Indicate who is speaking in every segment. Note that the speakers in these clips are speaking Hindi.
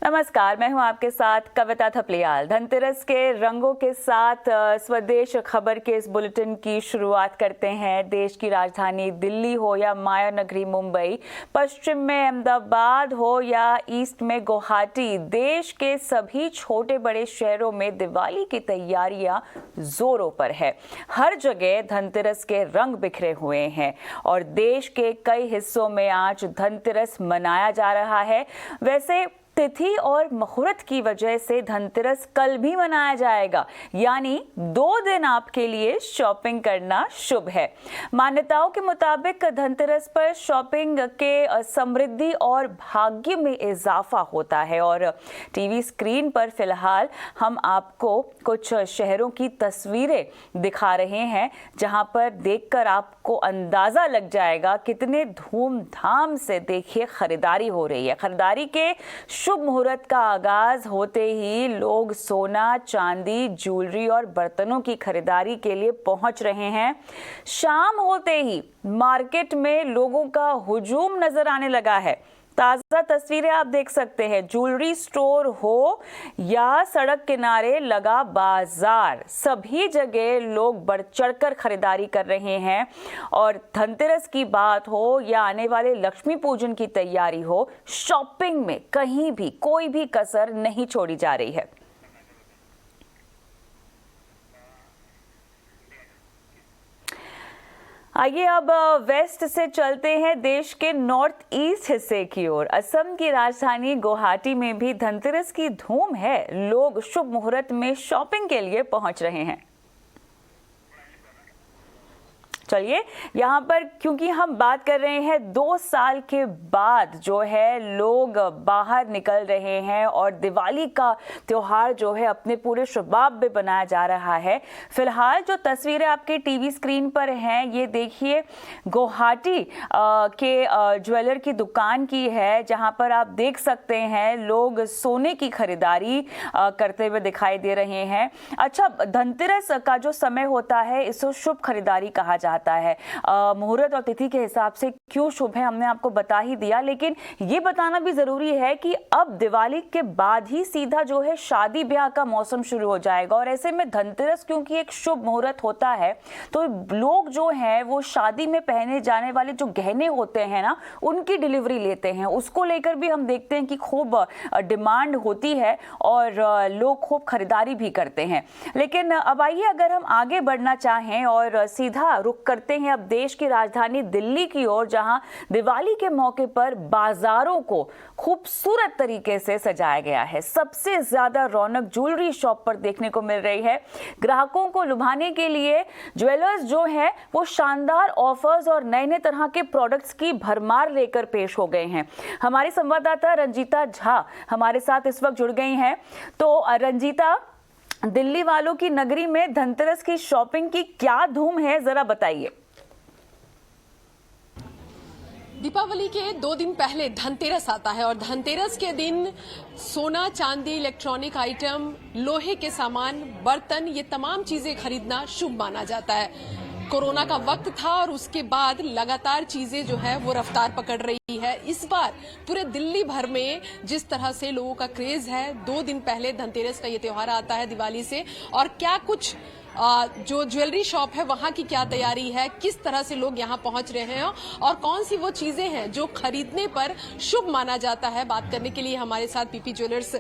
Speaker 1: नमस्कार, मैं हूं आपके साथ कविता थपलियाल। धनतेरस के रंगों के साथ स्वदेश खबर के इस बुलेटिन की शुरुआत करते हैं। देश की राजधानी दिल्ली हो या माया नगरी मुंबई, पश्चिम में अहमदाबाद हो या ईस्ट में गुवाहाटी, देश के सभी छोटे बड़े शहरों में दिवाली की तैयारियां जोरों पर है। हर जगह धनतेरस के रंग बिखरे हुए हैं और देश के कई हिस्सों में आज धनतेरस मनाया जा रहा है। वैसे तिथि और मुहूर्त की वजह से धनतेरस कल भी मनाया जाएगा, यानी 2 दिन आपके लिए शॉपिंग करना शुभ है। मान्यताओं के मुताबिक धनतेरस पर शॉपिंग के समृद्धि और भाग्य में इजाफा होता है और टीवी स्क्रीन पर फिलहाल हम आपको कुछ शहरों की तस्वीरें दिखा रहे हैं, जहां पर देखकर आपको अंदाजा लग जाएगा कितने धूमधाम से देखिए खरीदारी हो रही है। खरीदारी के शुभ मुहूर्त का आगाज होते ही लोग सोना, चांदी, ज्वेलरी और बर्तनों की खरीदारी के लिए पहुंच रहे हैं। शाम होते ही मार्केट में लोगों का हुजूम नजर आने लगा है। ताजा तस्वीरें आप देख सकते हैं। ज्वेलरी स्टोर हो या सड़क किनारे लगा बाजार, सभी जगह लोग बढ़ चढ़कर खरीदारी कर रहे हैं। और धनतेरस की बात हो या आने वाले लक्ष्मी पूजन की तैयारी हो, शॉपिंग में कहीं भी कोई भी कसर नहीं छोड़ी जा रही है। आइए अब वेस्ट से चलते हैं देश के नॉर्थ ईस्ट हिस्से की ओर। असम की राजधानी गुवाहाटी में भी धनतेरस की धूम है। लोग शुभ मुहूर्त में शॉपिंग के लिए पहुंच रहे हैं। चलिए, यहाँ पर क्योंकि हम बात कर रहे हैं 2 साल के बाद जो है लोग बाहर निकल रहे हैं और दिवाली का त्योहार जो है अपने पूरे शबाब में बनाया जा रहा है। फिलहाल जो तस्वीरें आपके टीवी स्क्रीन पर हैं, ये देखिए गुवाहाटी के ज्वेलर की दुकान की है, जहाँ पर आप देख सकते हैं लोग सोने की खरीदारी करते हुए दिखाई दे रहे हैं। अच्छा, धनतेरस का जो समय होता है इसको शुभ खरीदारी कहा जाता है। मुहूर्त और तिथि के हिसाब से क्यों शुभ है हमने आपको बता ही दिया, लेकिन ये बताना भी जरूरी है कि अब दिवाली के बाद ही सीधा जो है शादी ब्याह का मौसम शुरू हो जाएगा और ऐसे में धनतेरस क्योंकि एक शुभ मुहूर्त होता है, तो लोग जो है वो शादी में पहने जाने वाले जो गहने होते हैं ना, उनकी डिलीवरी लेते हैं। उसको लेकर भी हम देखते हैं कि खूब डिमांड होती है और लोग खूब खरीदारी भी करते हैं। लेकिन अब आइए अगर हम आगे बढ़ना चाहें और सीधा रुक करते हैं अब देश की राजधानी दिल्ली की ओर, जहां दिवाली के मौके पर बाजारों को खूबसूरत तरीके से सजाया गया है। सबसे ज्यादा रौनक ज्वेलरी शॉप पर देखने को मिल रही है। ग्राहकों को लुभाने के लिए ज्वेलर्स जो है वो शानदार ऑफर्स और नए नए तरह के प्रोडक्ट्स की भरमार लेकर पेश हो गए हैं। हमारी संवाददाता रंजीता झा हमारे साथ इस वक्त जुड़ गई हैं। तो रंजीता, दिल्ली वालों की नगरी में धनतेरस की शॉपिंग की क्या धूम है, जरा बताइए।
Speaker 2: दीपावली के 2 दिन पहले धनतेरस आता है और धनतेरस के दिन सोना, चांदी, इलेक्ट्रॉनिक आइटम, लोहे के सामान, बर्तन, ये तमाम चीजें खरीदना शुभ माना जाता है। कोरोना का वक्त था और उसके बाद लगातार चीजें जो है वो रफ्तार पकड़ रही है। इस बार पूरे दिल्ली भर में जिस तरह से लोगों का क्रेज है, 2 दिन पहले धनतेरस का ये त्योहार आता है दिवाली से, और क्या कुछ जो ज्वेलरी शॉप है वहां की क्या तैयारी है, किस तरह से लोग यहां पहुंच रहे हैं और कौन सी वो चीजें हैं जो खरीदने पर शुभ माना जाता है, बात करने के लिए हमारे साथ पीपी ज्वेलर्स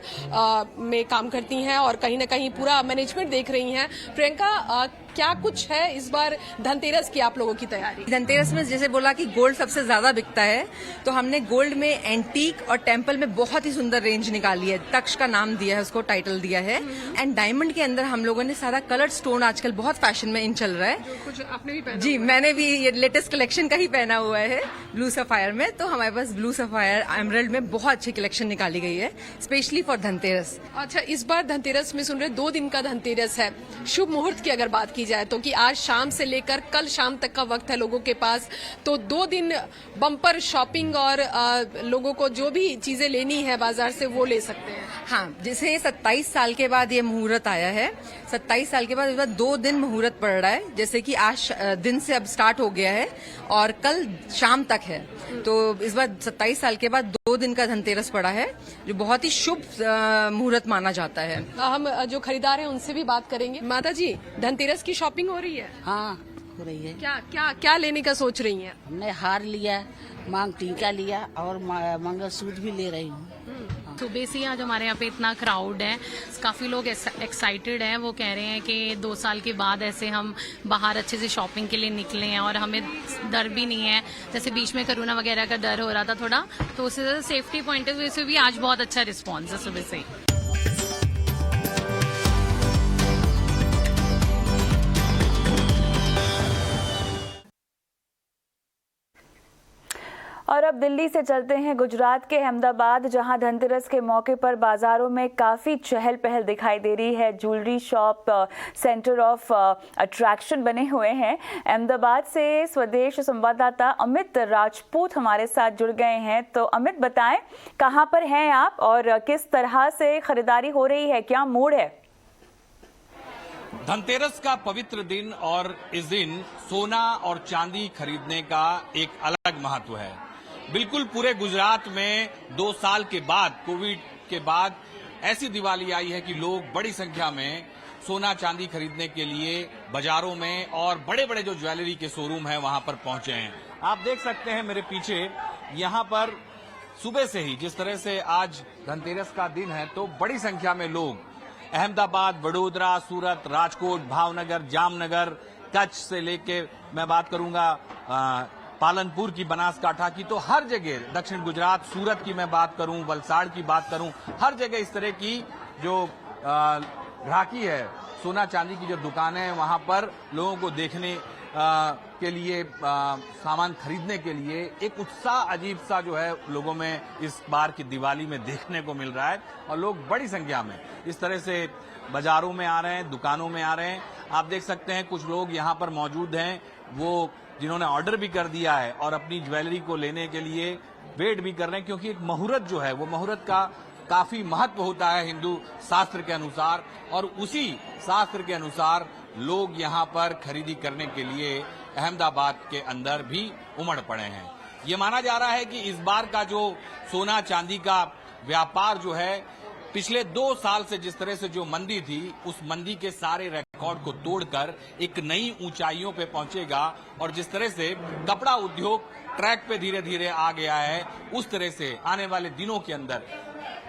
Speaker 2: में काम करती हैं और कहीं ना कहीं पूरा मैनेजमेंट देख रही हैं। प्रियंका, क्या कुछ है इस बार धनतेरस की आप लोगों की तैयारी?
Speaker 3: धनतेरस में जैसे बोला कि गोल्ड सबसे ज्यादा बिकता है, तो हमने गोल्ड में एंटीक और टेम्पल में बहुत ही सुंदर रेंज निकाली है। तक्ष का नाम दिया है, उसको टाइटल दिया है। एंड डायमंड के अंदर हम लोगों ने सारा कलर्ड स्टोन, आजकल बहुत फैशन में इन चल रहा है।
Speaker 2: जो कुछ आपने भी पहना?
Speaker 3: जी, मैंने भी ये लेटेस्ट कलेक्शन का ही पहना हुआ है, ब्लू सफायर में। तो हमारे पास ब्लू सफायर, एमरल्ड में बहुत अच्छी कलेक्शन निकाली गई है स्पेशली फॉर धनतेरस।
Speaker 2: अच्छा, इस बार धनतेरस में सुन रहे 2 दिन का धनतेरस है। शुभ मुहूर्त की अगर बात की जाए तो कि आज शाम से लेकर कल शाम तक का वक्त है लोगों के पास, तो 2 दिन बम्पर शॉपिंग और लोगों को जो भी चीजें लेनी है बाजार से वो ले सकते हैं।
Speaker 3: हाँ, जैसे 27 साल के बाद ये मुहूर्त आया है, 27 साल के बाद इस बार 2 दिन मुहूर्त पड़ रहा है। जैसे कि आज दिन से अब स्टार्ट हो गया है और कल शाम तक है, तो इस बार 27 साल के बाद 2 2 दिन का धनतेरस पड़ा है, जो बहुत ही शुभ मुहूर्त माना जाता है।
Speaker 2: हम जो खरीदार हैं उनसे भी बात करेंगे। माता जी, धनतेरस की शॉपिंग हो रही है?
Speaker 4: हाँ, हो रही है।
Speaker 2: क्या क्या क्या लेने का सोच रही हैं?
Speaker 4: हमने हार लिया, मांग टीका लिया और मंगलसूत्र भी ले रही हूँ।
Speaker 5: सुबह से आज हमारे यहाँ पे इतना क्राउड है, काफी लोग एक्साइटेड हैं। वो कह रहे हैं कि 2 साल के बाद ऐसे हम बाहर अच्छे से शॉपिंग के लिए निकले हैं और हमें डर भी नहीं है, जैसे बीच में कोरोना वगैरह का डर हो रहा था थोड़ा, तो उससे सेफ्टी पॉइंट ऑफ व्यू से भी आज बहुत अच्छा रिस्पॉन्स है सुबह से।
Speaker 1: और अब दिल्ली से चलते हैं गुजरात के अहमदाबाद, जहां धनतेरस के मौके पर बाजारों में काफ़ी चहल पहल दिखाई दे रही है। Jewellery shop centre of attraction बने हुए हैं। अहमदाबाद से स्वदेश संवाददाता अमित राजपूत हमारे साथ जुड़ गए हैं। तो अमित, बताएं कहां पर हैं आप और किस तरह से खरीदारी हो रही है, क्या मूड है?
Speaker 6: धनतेरस का पवित्र दिन और इस दिन सोना और चांदी खरीदने का एक अलग महत्व है। बिल्कुल पूरे गुजरात में 2 साल के बाद, कोविड के बाद ऐसी दिवाली आई है कि लोग बड़ी संख्या में सोना चांदी खरीदने के लिए बाजारों में और बड़े बड़े जो ज्वेलरी के शोरूम हैं वहां पर पहुंचे हैं। आप देख सकते हैं मेरे पीछे, यहां पर सुबह से ही जिस तरह से आज धनतेरस का दिन है तो बड़ी संख्या में लोग अहमदाबाद, वडोदरा, सूरत, राजकोट, भावनगर, जामनगर, कच्छ से लेके मैं बात करूंगा पालनपुर की, बनासकांठा की, तो हर जगह, दक्षिण गुजरात, सूरत की मैं बात करूं, वलसाड़ की बात करूं, हर जगह इस तरह की जो ग्राहकी है, सोना चांदी की जो दुकानें हैं वहां पर लोगों को देखने के लिए, सामान खरीदने के लिए एक उत्साह अजीब सा जो है लोगों में इस बार की दिवाली में देखने को मिल रहा है। और लोग बड़ी संख्या में इस तरह से बाजारों में आ रहे हैं, दुकानों में आ रहे हैं। आप देख सकते हैं कुछ लोग यहाँ पर मौजूद हैं, वो जिन्होंने ऑर्डर भी कर दिया है और अपनी ज्वेलरी को लेने के लिए वेट भी कर रहे हैं, क्योंकि एक मुहूर्त जो है वो मुहूर्त का काफी महत्व होता है हिंदू शास्त्र के अनुसार, और उसी शास्त्र के अनुसार लोग यहाँ पर खरीदी करने के लिए अहमदाबाद के अंदर भी उमड़ पड़े हैं। ये माना जा रहा है कि इस बार का जो सोना चांदी का व्यापार जो है, पिछले 2 साल से जिस तरह से जो मंदी थी, उस मंदी के सारे रिकॉर्ड को तोड़कर एक नई ऊंचाइयों पे पहुंचेगा। और जिस तरह से कपड़ा उद्योग ट्रैक पे धीरे धीरे आ गया है, उस तरह से आने वाले दिनों के अंदर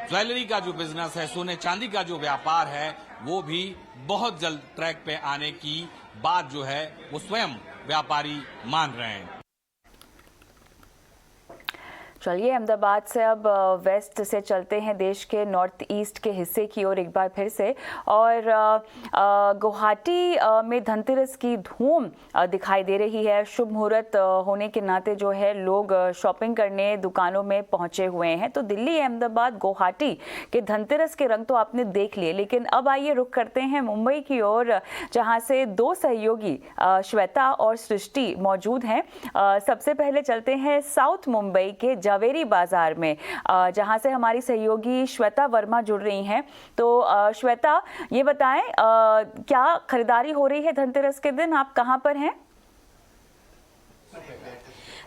Speaker 6: ज्वेलरी का जो बिजनेस है, सोने चांदी का जो व्यापार है, वो भी बहुत जल्द ट्रैक पे आने की बात जो है वो स्वयं व्यापारी मान रहे हैं।
Speaker 1: चलिए, अहमदाबाद से अब वेस्ट से चलते हैं देश के नॉर्थ ईस्ट के हिस्से की ओर एक बार फिर से। और गुवाहाटी में धनतेरस की धूम दिखाई दे रही है। शुभ मुहूर्त होने के नाते जो है लोग शॉपिंग करने दुकानों में पहुंचे हुए हैं। तो दिल्ली, अहमदाबाद, गुवाहाटी के धनतेरस के रंग तो आपने देख लिए, लेकिन अब आइए रुख करते हैं मुंबई की ओर, जहां से 2 सहयोगी श्वेता और सृष्टि मौजूद हैं। सबसे पहले चलते हैं साउथ मुंबई के जावेरी बाजार में, जहां से हमारी सहयोगी श्वेता वर्मा जुड़ रही हैं। तो श्वेता, ये बताएं क्या खरीदारी हो रही है धनतेरस के दिन, आप कहां पर हैं?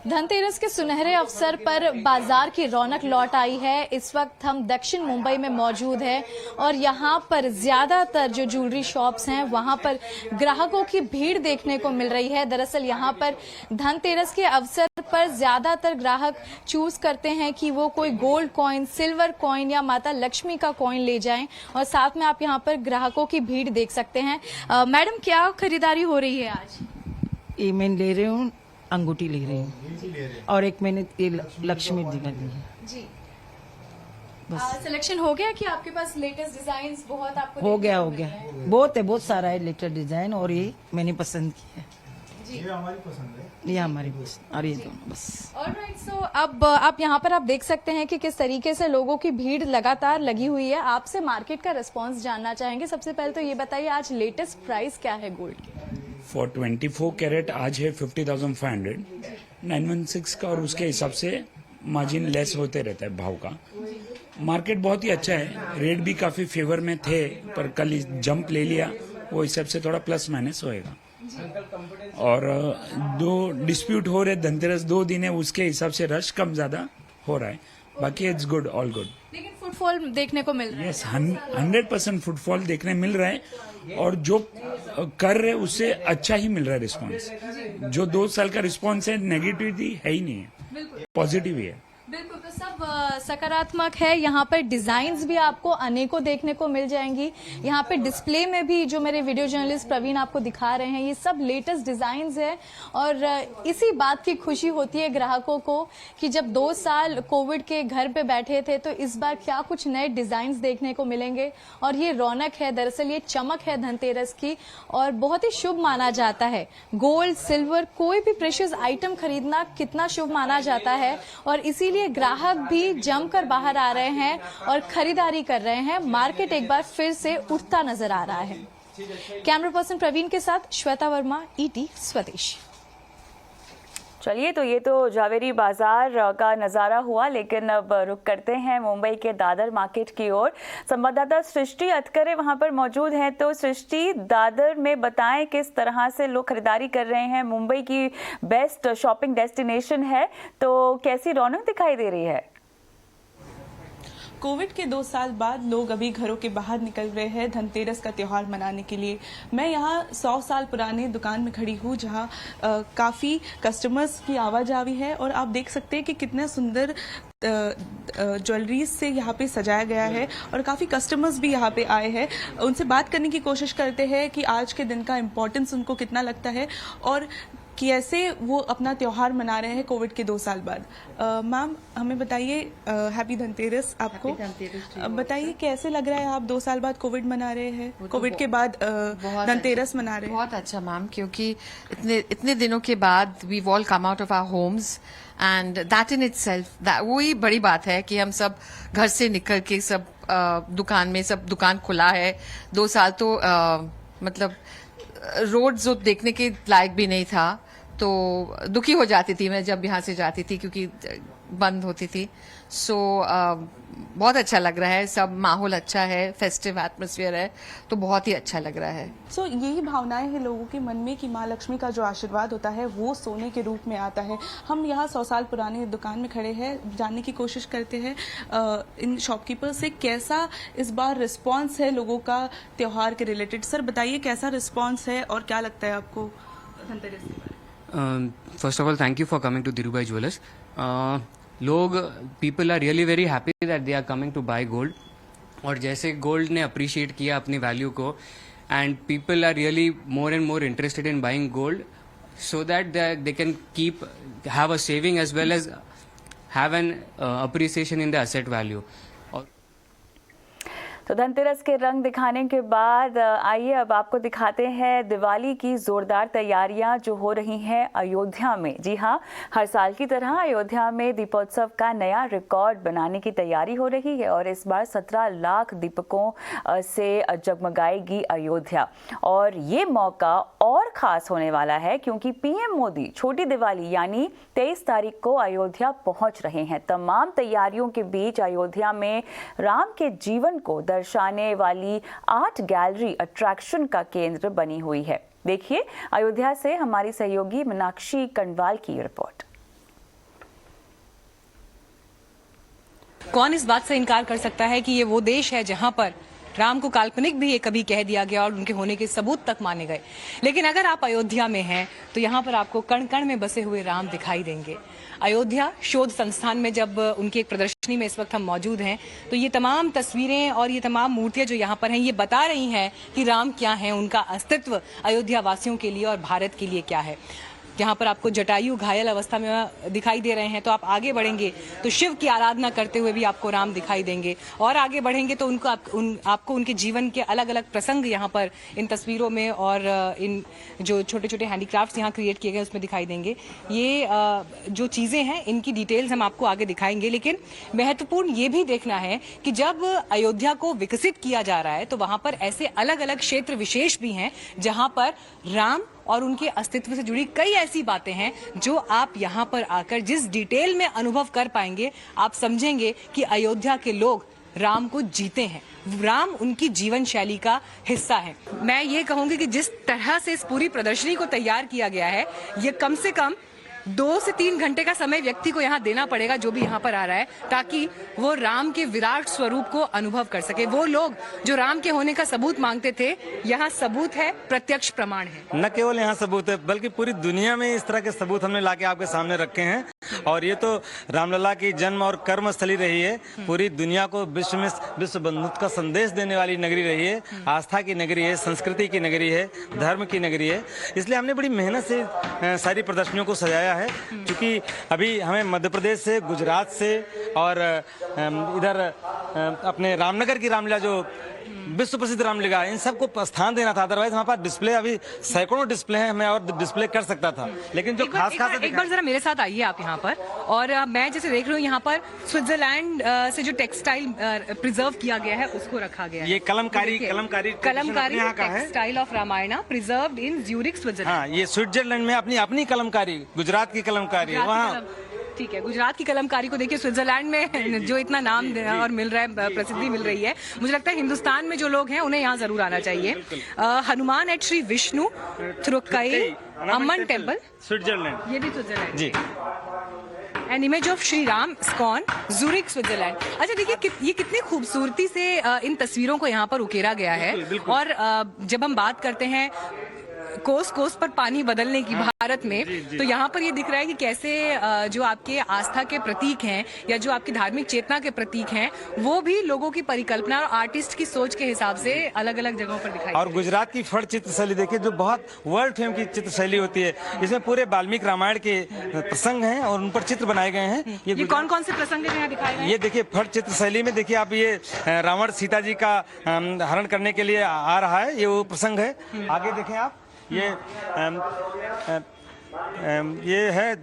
Speaker 7: धनतेरस के सुनहरे अवसर पर बाजार की रौनक लौट आई है। इस वक्त हम दक्षिण मुंबई में मौजूद हैं और यहाँ पर ज्यादातर जो ज्वेलरी शॉप्स हैं वहाँ पर ग्राहकों की भीड़ देखने को मिल रही है। दरअसल यहाँ पर धनतेरस के अवसर पर ज्यादातर ग्राहक चूज करते हैं कि वो कोई गोल्ड कॉइन, सिल्वर कॉइन या माता लक्ष्मी का कॉइन ले जाएं, और साथ में आप यहाँ पर ग्राहकों की भीड़ देख सकते हैं। मैडम, क्या खरीदारी हो रही है आज?
Speaker 8: ये मैं ले रही हूँ, अंगूठी ले रही हूँ, और एक मैंने ये लक्ष्मी दीना ली है
Speaker 7: जी। सिलेक्शन हो गया कि आपके पास लेटेस्ट डिजाइन बहुत आपको
Speaker 8: हो गया बहुत सारा है लेटेस्ट डिजाइन, और ये मैंने पसंद किया है। ये हमारी पसंद है, ये हमारी पसंद, और ये दोनों बस।
Speaker 7: ऑलराइट, सो अब आप यहाँ पर आप देख सकते हैं कि किस तरीके से लोगों की भीड़ लगातार लगी हुई है। आपसे मार्केट का रिस्पांस जानना चाहेंगे। सबसे पहले तो ये बताइए, आज लेटेस्ट प्राइस क्या है गोल्ड की?
Speaker 9: फॉर 24 कैरेट आज है 50,500, 916 का, और उसके हिसाब से मार्जिन लेस होते रहता है भाव का। मार्केट बहुत ही अच्छा है, रेट भी काफी फेवर में थे, पर कल जंप ले लिया, वो हिसाब से थोड़ा प्लस माइनस होएगा। और 2 डिस्प्यूट हो रहे, धनतेरस 2 दिन है, उसके हिसाब से रश कम ज्यादा हो रहा है। बाकी इट्स गुड, ऑल गुड।
Speaker 7: लेकिन फुटफॉल देखने को मिल रहा है।
Speaker 9: यस, 100% फुटफॉल देखने मिल रहा है और जो कर रहे उससे अच्छा ही मिल रहा है रिस्पांस। जो 2 साल का रिस्पांस है, नेगेटिविटी है ही नहीं है, पॉजिटिव ही है।
Speaker 7: बिल्कुल, तो सब सकारात्मक है। यहाँ पर डिजाइन्स भी आपको अनेकों देखने को मिल जाएंगी। यहाँ पे डिस्प्ले में भी जो मेरे वीडियो जर्नलिस्ट प्रवीण आपको दिखा रहे हैं, ये सब लेटेस्ट डिजाइन्स है और इसी बात की खुशी होती है ग्राहकों को कि जब 2 साल कोविड के घर पे बैठे थे तो इस बार क्या कुछ नए डिजाइन्स देखने को मिलेंगे। और ये रौनक है, दरअसल ये चमक है धनतेरस की और बहुत ही शुभ माना जाता है। गोल्ड, सिल्वर, कोई भी प्रेशियस आइटम खरीदना कितना शुभ माना जाता है और इसीलिए ग्राहक भी जमकर बाहर आ रहे हैं और खरीदारी कर रहे हैं। मार्केट एक बार फिर से उठता नजर आ रहा है। कैमरा पर्सन प्रवीण के साथ श्वेता वर्मा, ईटी स्वदेश।
Speaker 1: चलिए, तो ये तो जावेरी बाजार का नज़ारा हुआ, लेकिन अब रुक करते हैं मुंबई के दादर मार्केट की ओर। संवाददाता सृष्टि अतकरे वहां पर मौजूद हैं। तो सृष्टि, दादर में बताएं किस तरह से लोग खरीदारी कर रहे हैं। मुंबई की बेस्ट शॉपिंग डेस्टिनेशन है, तो कैसी रौनक दिखाई दे रही है?
Speaker 10: कोविड के 2 साल बाद लोग अभी घरों के बाहर निकल रहे हैं धनतेरस का त्योहार मनाने के लिए। मैं यहाँ 100 साल पुरानी दुकान में खड़ी हूँ जहाँ काफ़ी कस्टमर्स की आवाजाही है और आप देख सकते हैं कि कितना सुंदर ज्वेलरीज से यहाँ पे सजाया गया है और काफ़ी कस्टमर्स भी यहाँ पे आए हैं। उनसे बात करने की कोशिश करते हैं कि आज के दिन का इम्पोर्टेंस उनको कितना लगता है और कैसे वो अपना त्योहार मना रहे हैं कोविड के 2 साल बाद। मैम, हमें बताइए, हैप्पी धनतेरस आपको। बताइए कैसे लग रहा है, आप 2 साल बाद कोविड मना रहे हैं, कोविड के बाद धनतेरस मना रहे हैं?
Speaker 11: बहुत अच्छा मैम, क्योंकि इतने दिनों के बाद we all come out of our homes and that in itself, वही बड़ी बात है कि हम सब घर से निकल के सब दुकान में, सब दुकान खुला है। 2 साल तो मतलब रोड जो देखने के लायक भी नहीं था, तो दुखी हो जाती थी मैं जब यहाँ से जाती थी क्योंकि बंद होती थी। सो बहुत अच्छा लग रहा है, सब माहौल अच्छा है, फेस्टिव एटमॉस्फेयर है, तो बहुत ही अच्छा लग रहा है।
Speaker 10: सो यही भावनाएं हैं लोगों के मन में कि माँ लक्ष्मी का जो आशीर्वाद होता है वो सोने के रूप में आता है। हम यहाँ 100 साल पुरानी दुकान में खड़े हैं, जानने की कोशिश करते हैं इन शॉपकीपर से कैसा इस बार रिस्पॉन्स है लोगों का त्योहार के रिलेटेड। सर बताइए कैसा रिस्पॉन्स है और क्या लगता है आपको धनतेरस के बारे में?
Speaker 12: First of all, thank you for coming to Dhirubhai Jewellers. People are really very happy that they are coming to buy gold. और जैसे गोल्ड ने अप्रिशिएट किया अपनी वैल्यू को, and people are really more and more interested in buying gold, so that they can have a saving as well as have an appreciation in the asset value.
Speaker 1: तो धनतेरस के रंग दिखाने के बाद आइए अब आपको दिखाते हैं दिवाली की जोरदार तैयारियां जो हो रही हैं अयोध्या में। जी हां, हर साल की तरह अयोध्या में दीपोत्सव का नया रिकॉर्ड बनाने की तैयारी हो रही है और इस बार 17 लाख दीपकों से जगमगाएगी अयोध्या। और ये मौका और खास होने वाला है क्योंकि पीएम मोदी छोटी दिवाली यानी 23 तारीख को अयोध्या पहुंच रहे हैं। तमाम तैयारियों के बीच अयोध्या में राम के जीवन को दर्शाने वाली आर्ट गैलरी अट्रैक्शन का केंद्र बनी हुई है। देखिए अयोध्या से हमारी सहयोगी मीनाक्षी कंडवाल की रिपोर्ट।
Speaker 13: कौन इस बात से इनकार कर सकता है कि ये वो देश है जहां पर राम को काल्पनिक भी कभी कह दिया गया और उनके होने के सबूत तक माने गए। लेकिन अगर आप अयोध्या में हैं तो यहाँ पर आपको कण कण में बसे हुए राम दिखाई देंगे। अयोध्या शोध संस्थान में जब उनकी एक प्रदर्शनी में इस वक्त हम मौजूद हैं तो ये तमाम तस्वीरें और ये तमाम मूर्तियां जो यहाँ पर हैं ये बता रही हैं कि राम क्या है, उनका अस्तित्व अयोध्या वासियों के लिए और भारत के लिए क्या है। यहाँ पर आपको जटायु घायल अवस्था में दिखाई दे रहे हैं, तो आप आगे बढ़ेंगे तो शिव की आराधना करते हुए भी आपको राम दिखाई देंगे और आगे बढ़ेंगे तो आपको उनके जीवन के अलग अलग प्रसंग यहाँ पर इन तस्वीरों में और इन जो छोटे छोटे हैंडीक्राफ्ट्स यहाँ क्रिएट किए गए उसमें दिखाई देंगे। ये जो चीज़ें हैं इनकी डिटेल्स हम आपको आगे दिखाएंगे, लेकिन महत्वपूर्ण ये भी देखना है कि जब अयोध्या को विकसित किया जा रहा है तो वहाँ पर ऐसे अलग अलग क्षेत्र विशेष भी हैं जहाँ पर राम और उनके अस्तित्व से जुड़ी कई ऐसी बातें हैं जो आप यहाँ पर आकर जिस डिटेल में अनुभव कर पाएंगे आप समझेंगे कि अयोध्या के लोग राम को जीते हैं, राम उनकी जीवन शैली का हिस्सा है। मैं ये कहूंगी कि जिस तरह से इस पूरी प्रदर्शनी को तैयार किया गया है ये कम से कम 2 से 3 घंटे का समय व्यक्ति को यहाँ देना पड़ेगा, जो भी यहाँ पर आ रहा है, ताकि वो राम के विराट स्वरूप को अनुभव कर सके। वो लोग जो राम के होने का सबूत मांगते थे, यहाँ सबूत है, प्रत्यक्ष प्रमाण है।
Speaker 14: न केवल यहाँ सबूत है, बल्कि पूरी दुनिया में इस तरह के सबूत हमने लाके आपके सामने रखे हैं। और ये तो रामलला की जन्म और कर्म स्थली रही है, पूरी दुनिया को विश्व में विश्व बंधुत्व का संदेश देने वाली नगरी रही है, आस्था की नगरी है, संस्कृति की नगरी है, धर्म की नगरी है। इसलिए हमने बड़ी मेहनत से सारी प्रदर्शनियों को सजाया है, क्योंकि अभी हमें मध्य प्रदेश से, गुजरात से और इधर अपने रामनगर की रामलीला जो विश्व प्रसिद्ध रामलीला, इन सबको स्थान देना था। अदरवाइज हमारे पास डिस्प्ले अभी सैकड़ों डिस्प्ले हैं, मैं और डिस्प्ले कर सकता था, लेकिन जो खास
Speaker 13: एक बार जरा मेरे साथ आइए आप यहाँ पर। और मैं जैसे देख रही हूँ यहाँ पर स्विट्जरलैंड से जो टेक्सटाइल प्रिजर्व किया गया है उसको रखा गया है।
Speaker 14: ये Kalamkari
Speaker 13: textile of Ramayana preserved in Zurich, Switzerland.
Speaker 14: हाँ, ये स्विट्जरलैंड में अपनी कलमकारी, गुजरात की कलमकारी वहाँ।
Speaker 13: ठीक है, गुजरात की कलमकारी को देखिए, स्विट्जरलैंड में जो इतना नाम और मिल रहा है, प्रसिद्धि मिल रही है, मुझे लगता है हिंदुस्तान में जो लोग हैं उन्हें यहाँ जरूर आना चाहिए। Hanuman at Shri Vishnu Thurkkai Amman temple,
Speaker 14: Switzerland,
Speaker 13: ये भी स्विट्जरलैंड
Speaker 14: जी।
Speaker 13: An image of Shri Ram ISKCON, Zurich, Switzerland. अच्छा देखिए, ये कितनी खूबसूरती से इन तस्वीरों को यहाँ पर उकेरा गया है। और जब हम बात करते हैं कोस कोस पर पानी बदलने की भारत में, तो यहाँ पर ये दिख रहा है कि कैसे जो आपके आस्था के प्रतीक हैं या जो आपकी धार्मिक चेतना के प्रतीक हैं, वो भी लोगों की परिकल्पना और आर्टिस्ट की सोच के हिसाब से अलग अलग जगहों पर दिखाई।
Speaker 14: और गुजरात की फट चित्र शैली देखिए, जो बहुत वर्ल्ड फेम की चित्र शैली होती है। इसमें पूरे वाल्मीकि रामायण के प्रसंग हैं और उन पर चित्र बनाए गए हैं।
Speaker 13: ये कौन कौन से प्रसंग यहाँ दिखाए गए हैं?
Speaker 14: ये देखिए, फट चित्र शैली में देखिए आप, ये रावण सीता जी का हरण करने के लिए आ रहा है, ये वो प्रसंग है। आगे देखें आप, ये है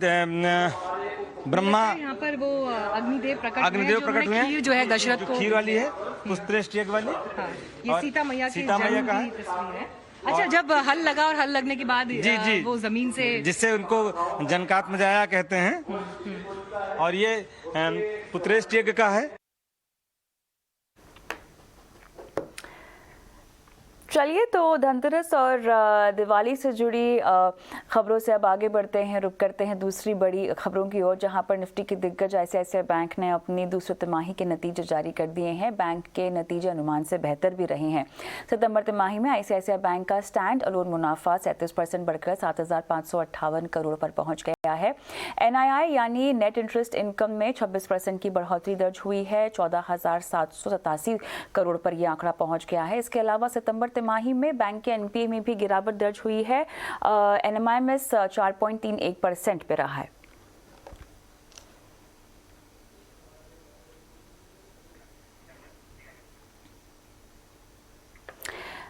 Speaker 14: ब्रह्मा,
Speaker 13: यहाँ पर वो अग्निदेव प्रकट
Speaker 14: हुए हैं,
Speaker 13: खीर जो है दशरथ को,
Speaker 14: खीर वाली है, पुस्त्रेष्टियक वाली।
Speaker 13: हाँ, ये सीता मैया की
Speaker 14: का है।
Speaker 13: तस्वीर है। अच्छा, जब हल लगा और हल लगने के बाद
Speaker 14: जी
Speaker 13: वो जमीन से,
Speaker 14: जिससे उनको जनकात्मजाया कहते हैं। और ये पुत्रेष्टियक का है।
Speaker 1: चलिए, तो धनतेरस और दिवाली से जुड़ी खबरों से अब आगे बढ़ते हैं, रुक करते हैं दूसरी बड़ी खबरों की ओर, जहां पर निफ्टी के दिग्गज आईसीआईसीआई बैंक ने अपनी दूसरी तिमाही के नतीजे जारी कर दिए हैं। बैंक के नतीजे अनुमान से बेहतर भी रहे हैं। सितंबर तिमाही में आईसीआईसीआई बैंक का स्टैंड अलोन मुनाफा 37% बढ़कर 7,558 करोड़ पर पहुंच गया है। एनआईआई यानी नेट इंटरेस्ट इनकम में 26% की बढ़ोतरी दर्ज हुई है, 14,787 करोड़ पर यह आंकड़ा पहुंच गया है। इसके अलावा सितंबर तिमाही में बैंक के एनपीए में भी गिरावट दर्ज हुई है। एनएमआईएमएस 4.31% पे रहा है।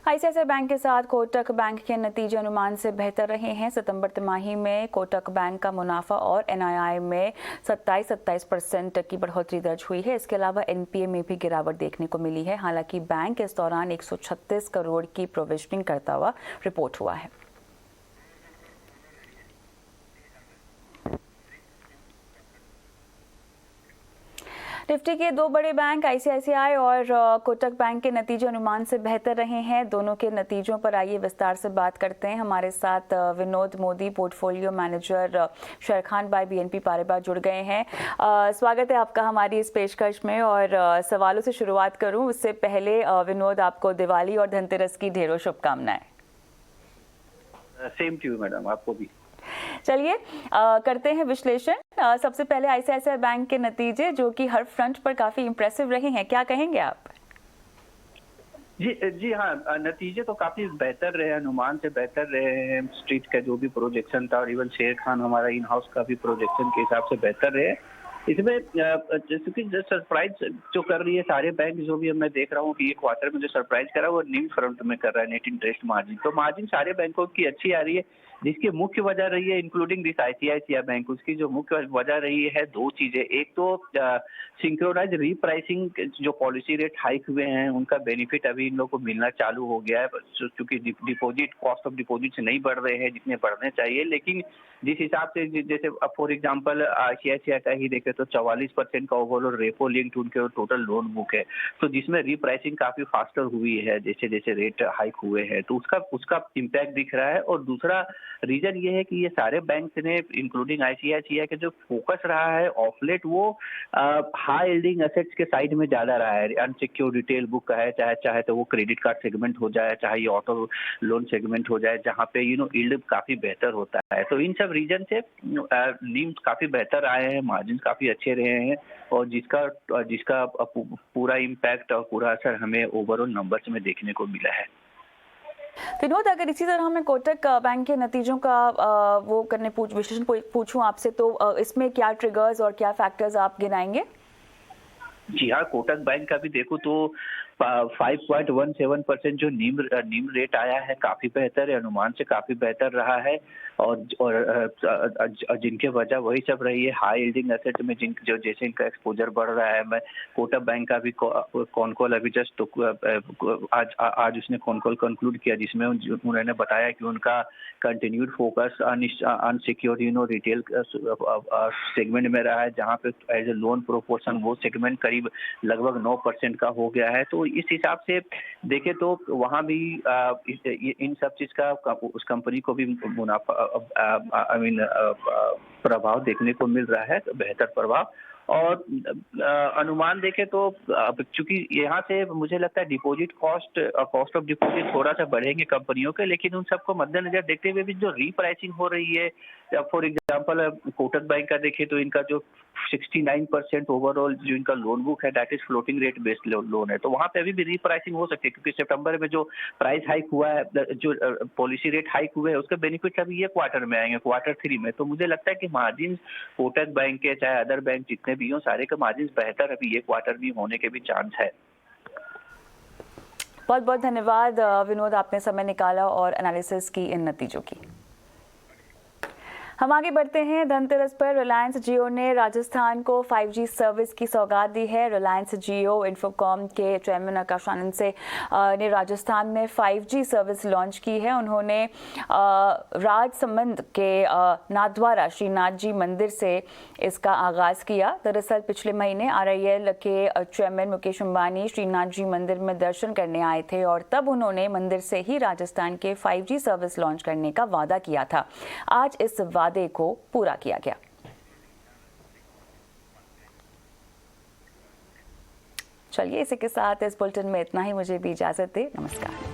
Speaker 1: आईसीआईसीआई बैंक के साथ कोटक बैंक के नतीजे अनुमान से बेहतर रहे हैं। सितंबर तिमाही में कोटक बैंक का मुनाफा और एनआईआई में 27% की बढ़ोतरी दर्ज हुई है। इसके अलावा एनपीए में भी गिरावट देखने को मिली है। हालांकि बैंक इस दौरान 136 करोड़ की प्रोविजनिंग करता हुआ रिपोर्ट हुआ है। निफ्टी के दो बड़े बैंक आईसीआईसीआई और कोटक बैंक के नतीजे अनुमान से बेहतर रहे हैं। दोनों के नतीजों पर आइए विस्तार से बात करते हैं। हमारे साथ Vinod Modi, portfolio manager Sharekhan by BNP Paribas जुड़ गए हैं। स्वागत है आपका हमारी इस पेशकश में। और सवालों से शुरुआत करूं उससे पहले विनोद, आपको दिवाली और धनतेरस की ढेरों शुभकामनाएं।
Speaker 15: सेम टू यू मैडम, आपको भी।
Speaker 1: चलिए करते हैं विश्लेषण। सबसे पहले आईसीआईसीआई बैंक के नतीजे जो कि हर फ्रंट पर काफी इंप्रेसिव रहे हैं, क्या कहेंगे आप?
Speaker 15: जी हाँ, नतीजे तो काफी बेहतर रहे, अनुमान से बेहतर रहे हैं। स्ट्रीट का जो भी प्रोजेक्शन था और इवन शेर खान हमारा इन हाउस का भी प्रोजेक्शन के हिसाब से बेहतर रहे। इसमें क्योंकि सरप्राइज जो कर रही है सारे बैंक, जो भी मैं देख रहा हूँ कि ये क्वार्टर में जो सरप्राइज कर रहा है वो न्यू फ्रंट में कर रहा है, नेट इंटरेस्ट मार्जिन। तो मार्जिन सारे बैंकों की अच्छी आ रही है, जिसकी मुख्य वजह रही है इंक्लूडिंग दिस आईसीआईसीआई बैंक। उसकी जो मुख्य वजह रही है दो चीजें। एक तो सिंक्रोनाइज रीप्राइसिंग, जो पॉलिसी रेट हाइक हुए हैं उनका बेनिफिट अभी इन लोगों को मिलना चालू हो गया है, क्योंकि डिपॉजिट, कॉस्ट ऑफ डिपॉजिट नहीं बढ़ रहे हैं जितने बढ़ने चाहिए। लेकिन जिस हिसाब से, जैसे फॉर एग्जांपल आईसीआईसीआई का ही देखें तो 44% का ओवरऑल रेपो लिंक्ड उनके टोटल लोन बुक है, तो जिसमें रीप्राइसिंग काफी फास्टर हुई है जैसे जैसे रेट हाइक हुए हैं, तो उसका इम्पैक्ट दिख रहा है। और दूसरा रीजन ये है कि ये सारे बैंक ने इंक्लूडिंग ICICI के जो फोकस रहा है ऑफ लेट वो हाई यील्डिंग एसेट्स के साइड में ज्यादा रहा है। अनसिक्योर्ड रिटेल बुक है, चाहे तो वो क्रेडिट कार्ड सेगमेंट हो जाए, चाहे ये ऑटो लोन सेगमेंट हो जाए, जहाँ पे यील्ड काफी बेहतर होता है। तो इन सब रीजन से नीम काफी बेहतर आए हैं, मार्जिन काफी अच्छे रहे हैं, और जिसका पूरा इम्पैक्ट और पूरा असर हमें ओवरऑल नंबर्स में देखने को मिला है।
Speaker 1: विनोद, अगर इसी तरह मैं कोटक बैंक के नतीजों का विश्लेषण पूछूं आपसे, तो इसमें क्या ट्रिगर्स और क्या फैक्टर्स आप गिनाएंगे?
Speaker 15: जी हाँ, कोटक बैंक का भी देखो तो 5.17% जो नीम रेट आया है काफी बेहतर है, अनुमान से काफी बेहतर रहा है, और जिनके वजह वही सब रही है हाई यील्डिंग एसेट में जो जैसे इनका एक्सपोजर बढ़ रहा है। मैं कोटक बैंक का भी कॉन कॉल अभी जस्ट आज उसने कॉन कॉल कंक्लूड किया, जिसमें उन्होंने बताया कि उनका continued focus unsecured retail segment में रहा है, जहाँ पे एज ए लोन प्रोपोर्शन वो सेगमेंट करीब लगभग 9% का हो गया है। तो इस हिसाब से देखें तो वहाँ भी इन सब चीज का उस कंपनी को भी मुनाफा प्रभाव देखने को मिल रहा है, बेहतर प्रभाव। और अनुमान देखें तो चूंकि यहाँ से मुझे लगता है डिपॉजिट कॉस्ट ऑफ डिपॉजिट थोड़ा सा बढ़ेंगे कंपनियों के, लेकिन उन सबको मद्देनजर देखते हुए भी जो रीप्राइसिंग हो रही है, फॉर एग्जांपल कोटक बैंक का देखें तो इनका जो 69% ओवरऑल जो इनका लोन बुक है that is floating rate based loan है, तो वहाँ पे अभी भी रीप्राइसिंग हो सकती है, क्योंकि सितंबर में जो प्राइस हाइक हुआ है, जो पॉलिसी रेट हाइक हुए हैं, उसके बेनिफिट अभी ये क्वार्टर में आएंगे, Q3 में। तो मुझे लगता है कि मार्जिन कोटक बैंक के चाहे अदर बैंक जितने भी हों, सारे के मार्जिन बेहतर अभी ये क्वार्टर में होने के भी चांस है।
Speaker 1: बहुत बहुत धन्यवाद विनोद, आपने समय निकाला और एनालिसिस की इन नतीजों की। हम आगे बढ़ते हैं। धनतेरस पर रिलायंस जियो ने राजस्थान को 5G सर्विस की सौगात दी है। रिलायंस जियो इन्फोकॉम के चेयरमैन आकाश आनंद से ने राजस्थान में 5G सर्विस लॉन्च की है। उन्होंने राजसमंद के नाथद्वारा श्रीनाथ जी मंदिर से इसका आगाज किया। दरअसल पिछले महीने RIL के चेयरमैन मुकेश अंबानी श्रीनाथ जी मंदिर में दर्शन करने आए थे, और तब उन्होंने मंदिर से ही राजस्थान के 5G सर्विस लॉन्च करने का वादा किया था। आज इस वादे को पूरा किया गया। चलिए, इसी के साथ इस बुलेटिन में इतना ही। मुझे भी इजाजत दें। नमस्कार।